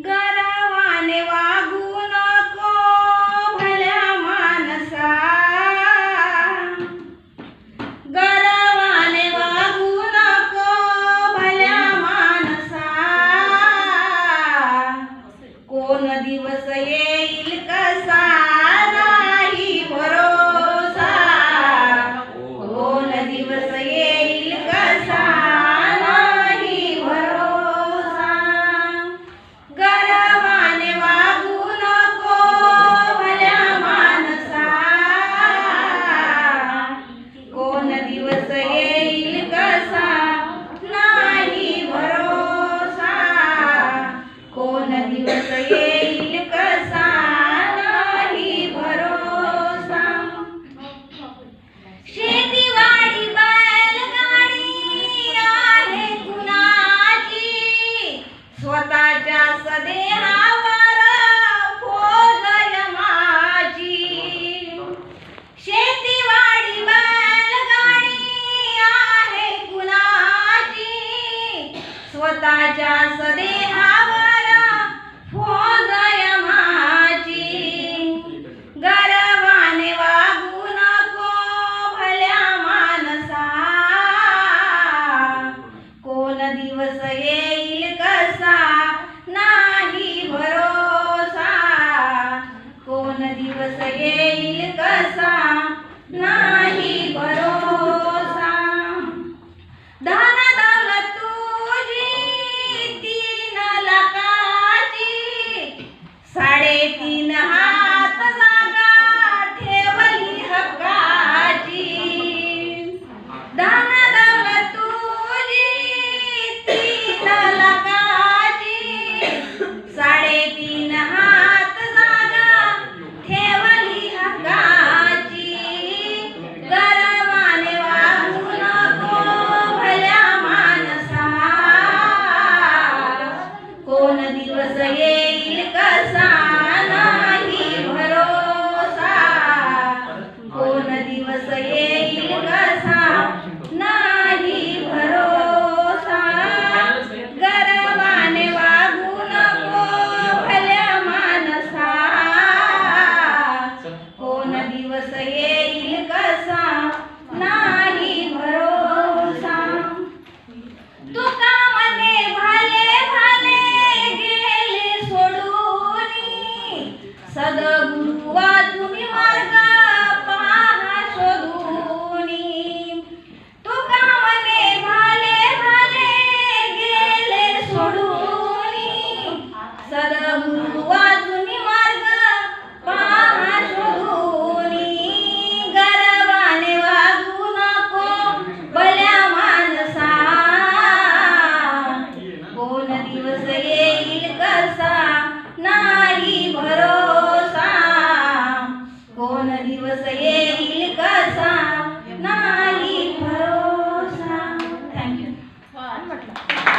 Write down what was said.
गर्वाने वागू नको भल्या मानसा, गर्वाने वागू नको भल्या मानसा, कोण दिवस येईल कसा नाही भरोसा, कोण दिवस येईल कसा नाही भरोसा, गर्वाने वागू नको भल्या मानसा, कोण दिवस येईल कसा नाही भरोसा, कोण दिवस येईल कसा नाही भरोसा. शेतीवाडी बैलगाडी आहे कुणाची, स्वतःच्या सदेहावर फौज यमाची. शेतीवाडी बैलगाडी आहे कुणाची, स्वतःच्या सदेहावर फौज यमाची. गर्वाने वागू नको भल्या मानसा, कोण दिवस येईल कसा नाही भरोसा, कोण दिवस येईल कसा नाही भरोसा. धन दौलत तुझी 3 लाखाची, 3.5 हात जागा ठेवली हक्काची. धन दौलत तुझी 3 लाखाची, 3.5 हात जागा ठेवली हक्काची. गर्वाने वागू नको भल्या मानसा, कोण दिवस येईल कसा नाही भरोसा, कोण दिवस येईल कसा नाही भरोसा. गर्वाने वागू नको भल्या मानसा, कोण दिवस येईल कसा नाही भरोसा. तुका मने भाले भाले गेले सोडूनी, सद्गुरु वाचूनी मार्ग पहा शोधूनी. तुका मने भाले भाले गेले सोडूनी, सद्गुरु वाचूनी मार्ग पहा शोधूनी. गर्वाने वागू नको भल्या मानसा, कोण दिवस येईल कसा नाही भरोसा, कोण दिवस येईल